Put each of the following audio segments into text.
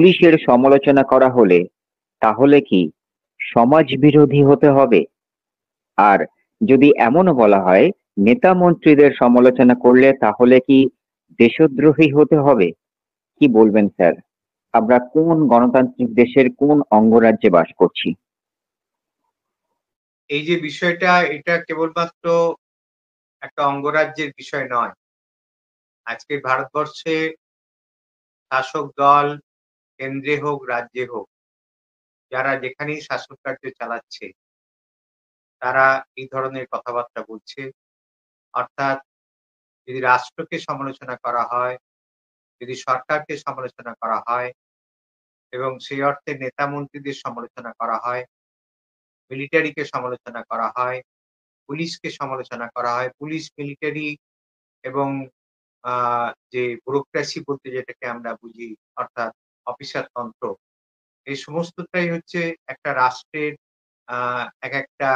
পুলিশের সমালোচনা করা হলে তাহলে কি সমাজ বিরোধী হতে হবে? আর যদি এমনও বলা হয় নেতা মন্ত্রীদের সমালোচনা করলে তাহলে কি দেশদ্রোহী হতে হবে? কি বলবেন স্যার? আমরা কোন গণতান্ত্রিক দেশের কোন অঙ্গরাজ্যে বাস করছি? এই যে বিষয়টা, এটা কেবলমাত্র একটা অঙ্গরাজ্যের বিষয় নয়। আজকে ভারতবর্ষে শাসক দল কেন্দ্রে হোক রাজ্যে হোক, যারা যেখানেই শাসন কার্য চালাচ্ছে তারা এই ধরনের কথাবার্তা বলছে। অর্থাৎ যদি রাষ্ট্রকে সমালোচনা করা হয়, যদি সরকারকে সমালোচনা করা হয় এবং সেই অর্থে নেতা মন্ত্রীদের সমালোচনা করা হয়, মিলিটারিকে সমালোচনা করা হয়, পুলিশকে সমালোচনা করা হয়, পুলিশ, মিলিটারি এবং যে ব্যুরোক্রেসি বলতে যেটাকে আমরা বুঝি, অর্থাৎ অফিসার তন্ত্র, এই সমস্তটাই হচ্ছে একটা রাষ্ট্রের এক একটা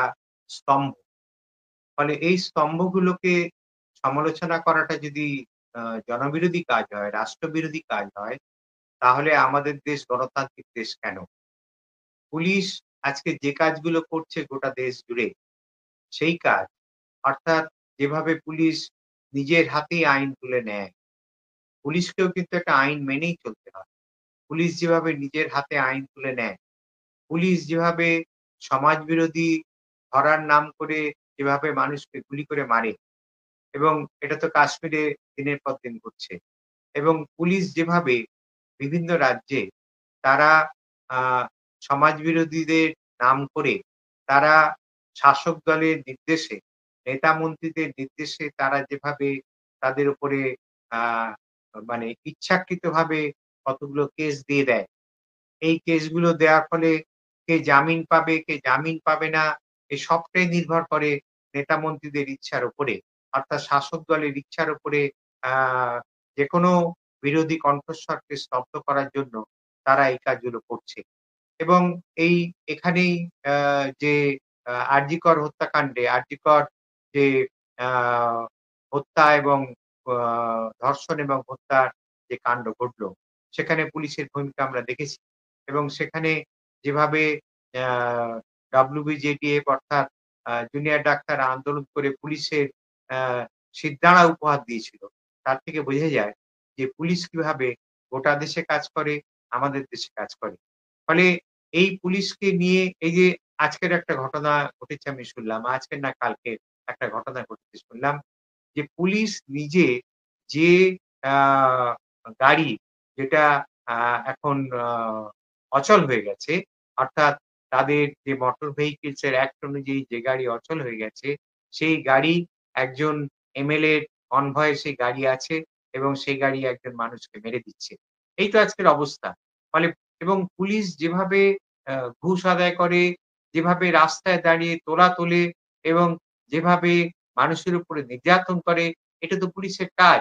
স্তম্ভ। ফলে এই স্তম্ভগুলোকে সমালোচনা করাটা যদি জনবিরোধী কাজ হয়, রাষ্ট্রবিরোধী কাজ হয়, তাহলে আমাদের দেশ গণতান্ত্রিক দেশ কেন? পুলিশ আজকে যে কাজগুলো করছে গোটা দেশ জুড়ে, সেই কাজ, অর্থাৎ যেভাবে পুলিশ নিজের হাতেই আইন তুলে নেয়, পুলিশকেও কিন্তু একটা আইন মেনেই চলতে হয়। পুলিশ যেভাবে নিজের হাতে আইন তুলে নেয়, পুলিশ যেভাবে সমাজ বিরোধী ধরার নাম করে যেভাবে মানুষকে গুলি করে মারে, এবং এটা তো কাশ্মীরে দিনের পর দিন ঘটছে। এবং পুলিশ যেভাবে বিভিন্ন রাজ্যে তারা আ সমাজ বিরোধীদের নাম করে তারা শাসক দলের নির্দেশে, নেতা মন্ত্রীদের নির্দেশে তারা যেভাবে তাদের উপরে আ মানে ইচ্ছাকৃতভাবে কতগুলো কেস দিয়ে দেয়। এই কেসগুলো দেওয়ার ফলে কে জামিন পাবে, কে জামিন পাবে না, এ সবটাই নির্ভর করে নেতা মন্ত্রীদের ইচ্ছার উপরে। অর্থাৎ শাসক দলের ইচ্ছার উপরে আ যেকোনো বিরোধী কণ্ঠস্বরকে স্তব্ধ করার জন্য তারা এই কাজগুলো করছে। এবং এই এখানেই আ যে আরজিকর হত্যাকাণ্ডে, আরজিকর যে আ হত্যা এবং আ ধর্ষণ এবং হত্যার যে কাণ্ড ঘটলো, সেখানে পুলিশের ভূমিকা আমরা দেখেছি। এবং সেখানে যেভাবে আ WBJDF অর্থাৎ জুনিয়র ডাক্তার আন্দোলন করে পুলিশের আ শিরদাঁড়া উপহার দিয়েছিল। তার থেকে বোঝা যায় যে পুলিশ কিভাবে গোটা দেশে কাজ করে, আমাদের দেশে কাজ করে। ফলে এই পুলিশকে নিয়ে এই যে আজকের একটা ঘটনা ঘটেছে আমি শুনলাম, আজকের না কালকের একটা ঘটনা ঘটেছে শুনলাম যে পুলিশ নিজে যে আ গাড়ি যেটা আ এখন অচল হয়ে গেছে, অর্থাৎ তাদের যে মোটর ভেহিকলস এর অ্যাক্ট অনুযায়ী যে গাড়ি অচল হয়ে গেছে, সেই গাড়ি একজন এমএলএ কনভয়ে সেই গাড়ি আছে এবং সেই গাড়ি একজন মানুষকে মেরে দিচ্ছে। এই তো আজকের অবস্থা। ফলে এবং পুলিশ যেভাবে আ ঘুষ আদায় করে, যেভাবে রাস্তায় দাঁড়িয়ে তোলা তোলে এবং যেভাবে মানুষের উপরে নির্যাতন করে, এটা তো পুলিশের কাজ।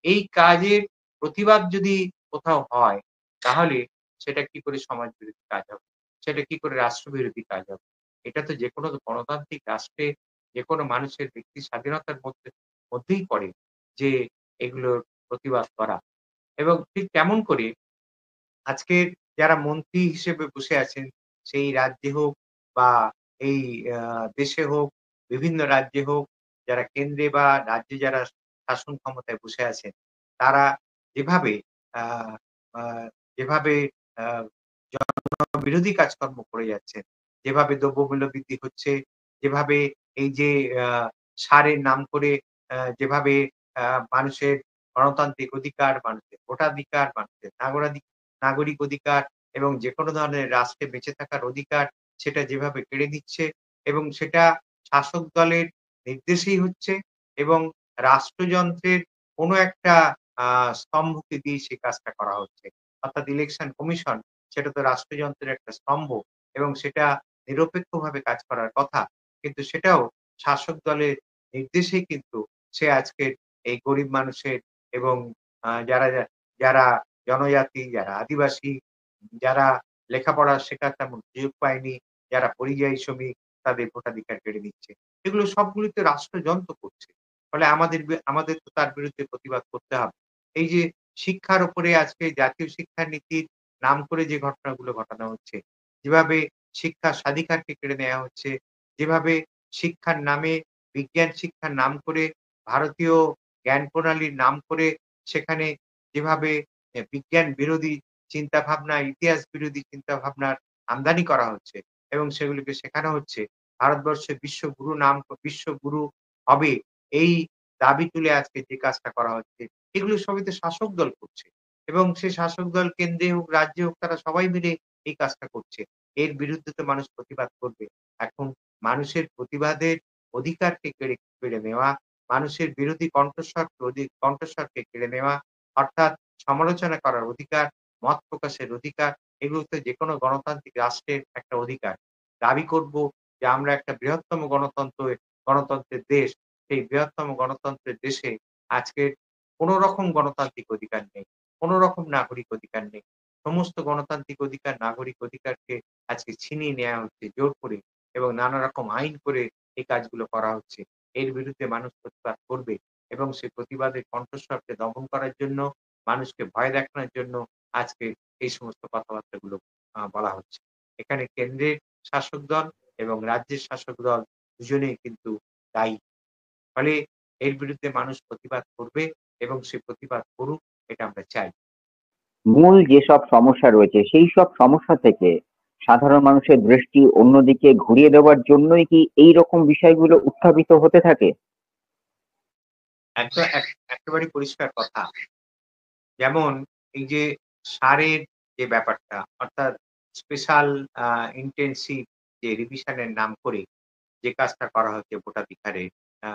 এই কাজের প্রতিবাদ যদি কোথাও হয়, তাহলে সেটা কি করে সমাজ বিরোধী কাজ হবে? সেটা কি করে রাষ্ট্রবিরোধী কাজ হবে? এটা তো যেকোনো গণতান্ত্রিক রাষ্ট্রে যেকোনো মানুষের ব্যক্তি স্বাধীনতার মধ্যেই পড়ে যে এগুলোর প্রতিবাদ করা। এবং ঠিক তেমন করে আজকের যারা মন্ত্রী হিসেবে বসে আছেন, সেই রাজ্যে হোক বা এই আ দেশে হোক, বিভিন্ন রাজ্যে হোক, যারা কেন্দ্রে বা রাজ্যে যারা শাসন ক্ষমতায় বসে আছেন, তারা যেভাবে আ আ যেভাবে আ বিরোধী কাজকর্ম করে যাচ্ছেন, যেভাবে দ্রব্যমূল্য বৃদ্ধি হচ্ছে, যেভাবে এই যে আ সারের নাম করে যেভাবে আ মানুষের গণতান্ত্রিক অধিকার, মানুষের ভোটাধিকার, মানুষের নাগরিক অধিকার এবং যেকোনো ধরনের রাষ্ট্রে বেঁচে থাকার অধিকার, সেটা যেভাবে কেড়ে নিচ্ছে এবং সেটা শাসক দলের নির্দেশেই হচ্ছে এবং রাষ্ট্রযন্ত্রের কোনো একটা আ স্তম্ভকে দিয়ে সেই কাজটা করা হচ্ছে। অর্থাৎ ইলেকশন কমিশন, সেটা তো রাষ্ট্রযন্ত্রের একটা স্তম্ভ এবং সেটা নিরপেক্ষভাবে কাজ করার কথা। কিন্তু সেটাও শাসক দলের নির্দেশেই কিন্তু সে আজকের এই গরিব মানুষের এবং যারা যারা জনজাতি, যারা আদিবাসী, যারা লেখাপড়া শেখার তেমন সুযোগ পায়নি, যারা পরিযায়ী শ্রমিক, তাদের ভোটাধিকার কেড়ে নিচ্ছে। এগুলো সবগুলোই তো রাষ্ট্রযন্ত্র করছে। ফলে আমাদের তো তার বিরুদ্ধে প্রতিবাদ করতে হবে। এই যে শিক্ষার উপরে আজকে জাতীয় শিক্ষানীতির নাম করে যে ঘটনাগুলো ঘটানো হচ্ছে, যেভাবে শিক্ষার স্বাধিকারকে কেড়ে নেওয়া হচ্ছে, যেভাবে শিক্ষার নামে বিজ্ঞান শিক্ষার নাম করে ভারতীয় জ্ঞান প্রণালীর নাম করে সেখানে যেভাবে বিজ্ঞান বিরোধী চিন্তাভাবনা, ইতিহাস বিরোধী চিন্তাভাবনার আমদানি করা হচ্ছে এবং সেগুলিকে শেখানো হচ্ছে। ভারতবর্ষে বিশ্বগুরু হবে এই দাবি তুলে আজকে যে কাজটা করা হচ্ছে, এগুলো সবই তো শাসক দল করছে এবং সেই শাসক দল কেন্দ্রে হোক, রাজ্যে হোক তারা সবাই মিলে এই কাজটা করছে। এর বিরুদ্ধে তো মানুষ প্রতিবাদ করবে। এখন মানুষের প্রতিবাদের অধিকারকে কেড়ে নেওয়া, মানুষের বিরোধী কণ্ঠস্বরকে কেড়ে নেওয়া, অর্থাৎ সমালোচনা করার অধিকার, মত প্রকাশের অধিকার, এগুলো তো যেকোনো গণতান্ত্রিক রাষ্ট্রের একটা অধিকার। দাবি করব যে আমরা একটা বৃহত্তম গণতন্ত্রের দেশ। সেই বৃহত্তম গণতন্ত্রের দেশে আজকের কোন রকম গণতান্ত্রিক অধিকার নেই। কোন রকম নাগরিক অধিকার নেই। সমস্ত গণতান্ত্রিক অধিকার, নাগরিক অধিকারকে আজকে ছিনিয়ে নেয়া হচ্ছে জোর করে এবং নানা রকম আইন করে এই কাজগুলো করা হচ্ছে। এর বিরুদ্ধে মানুষ প্রতিবাদ করবে এবং সেই প্রতিবাদের কণ্ঠস্বরকে দমন করার জন্য, মানুষকে ভয় দেখানোর জন্য আজকে এই সমস্ত কথাবার্তাগুলো বলা হচ্ছে। এখানে কেন্দ্রের শাসক দল এবং রাজ্যের শাসক দল দুজনেই কিন্তু দায়ী। ফলে এর বিরুদ্ধে মানুষ প্রতিবাদ করবে এবং সে প্রতিবাদ করুক, এটা আমরা চাই। মূল যেসব সমস্যা রয়েছে সেই সব সমস্যা থেকে সাধারণ মানুষের দৃষ্টি অন্যদিকে ঘুরিয়ে দেওয়ার জন্যই কি এই রকম বিষয়গুলো উত্থাপিত হতে থাকে? একেবারে পরিষ্কার কথা। যেমন এই যে সারের যে ব্যাপারটা, অর্থাৎ স্পেশাল ইন্টেনসিভ যে রিভিশনের নাম করে যে কাজটা করা হচ্ছে ভোটাধিকারের আ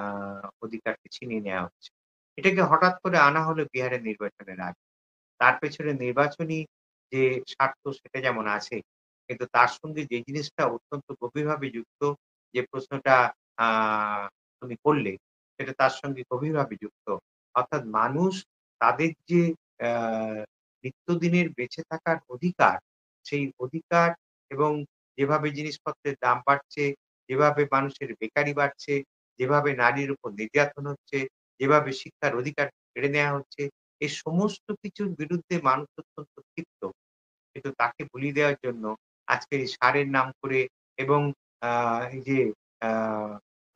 অধিকারকে ছিনিয়ে নেওয়া হচ্ছে। এটাকে হঠাৎ করে আনা হলো বিহারের নির্বাচনের আগে। তার পেছনে নির্বাচনী যে স্বার্থ সেটা যেমন আছে, কিন্তু তার সঙ্গে যে জিনিসটা অত্যন্ত গভীরভাবে যুক্ত, যে প্রশ্নটা আ তুমি করলে, সেটা তার সঙ্গে গভীরভাবে যুক্ত। অর্থাৎ মানুষ তাদের যে আ নিত্যদিনের বেঁচে থাকার অধিকার, সেই অধিকার এবং যেভাবে জিনিসপত্রের দাম বাড়ছে, যেভাবে মানুষের বেকারি বাড়ছে, যেভাবে নারীর উপর নির্যাতন হচ্ছে, যেভাবে শিক্ষার অধিকার কেড়ে নেয়া হচ্ছে, এই সমস্ত কিছুর বিরুদ্ধে মানুষ অত্যন্ত ক্ষিপ্ত। কিন্তু তাকে ভুলিয়ে দেওয়ার জন্য আজকে এই সারের নাম করে এবং আ এই যে আ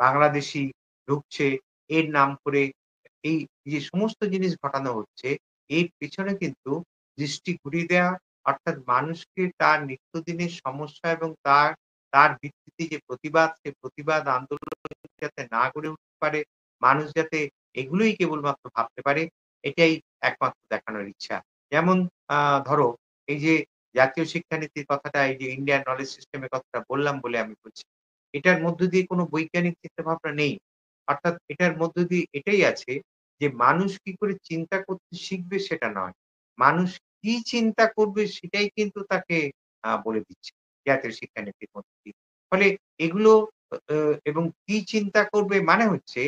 বাংলাদেশী ঢুকছে এর নাম করে এই যে সমস্ত জিনিস ঘটানো হচ্ছে, এর পেছনে কিন্তু দৃষ্টি ঘুরিয়ে দেওয়া, অর্থাৎ মানুষকে তার নিত্যদিনের সমস্যা এবং তার ভিত্তিতে যে প্রতিবাদ, সে প্রতিবাদ আন্দোলন যাতে না গড়ে উঠতে পারে, মানুষ যাতে এগুলোই কেবলমাত্র ভাবতে পারে, এটাই একমাত্র দেখানোর ইচ্ছা। যেমন আ ধরো এই যে জাতীয় শিক্ষানীতির কথাটা, এই যে ইন্ডিয়ান নলেজ সিস্টেম এর কথাটা বললাম বলে আমি বলছি। এটার মধ্য দিয়ে কোন বৈজ্ঞানিক চিন্তাভাবনা নেই। অর্থাৎ এটার মধ্য দিয়ে এটাই আছে যে মানুষ কি করে চিন্তা করতে শিখবে সেটা নয়। মানুষ কি চিন্তা করবে সেটাই কিন্তু তাকে বলে দিচ্ছে জাতীয় শিক্ষানীতির মধ্য দিয়ে। ফলে এগুলো আ এবং কি চিন্তা করবে মানে হচ্ছে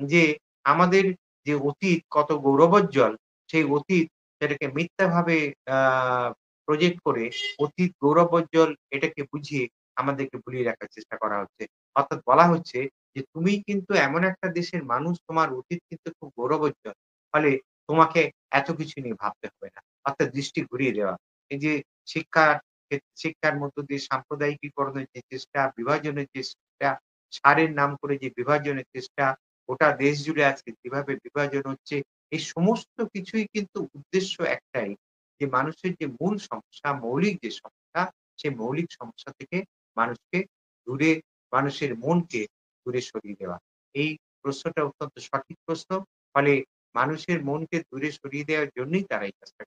যে আমাদের যে অতীত কত গৌরবোজ্জ্বল, সেই অতীত সেটাকে মিথ্যাভাবে আ প্রজেক্ট করে অতীত গৌরবোজ্জ্বল এটাকে বুঝিয়ে আমাদেরকে ভুলিয়ে রাখার চেষ্টা করা হচ্ছে। অর্থাৎ বলা হচ্ছে যে, "তুমি কিন্তু এমন একটা দেশের মানুষ, তোমার অতীত কিন্তু খুব গৌরবোজ্জ্বল। ফলে তোমাকে এত কিছু নিয়ে ভাবতে হবে না।" অর্থাৎ দৃষ্টি ঘুরিয়ে দেওয়া। এই যে শিক্ষার শিক্ষার মধ্য দিয়ে সাম্প্রদায়িকীকরণের যে চেষ্টা, বিভাজনের যে চেষ্টা, সারের নাম করে যে বিভাজনের চেষ্টা, গোটা দেশ জুড়ে আজকে যেভাবে বিভাজন হচ্ছে, এই সমস্ত কিছুই কিন্তু উদ্দেশ্য একটাই যে মানুষের যে মূল সমস্যা, মৌলিক যে সমস্যা, সেই মৌলিক সমস্যা থেকে মানুষকে দূরে, মানুষের মনকে দূরে সরিয়ে দেওয়া। এই প্রশ্নটা অত্যন্ত সঠিক প্রশ্ন। ফলে মানুষের মনকে দূরে সরিয়ে দেওয়ার জন্যই তারা এই কাজটা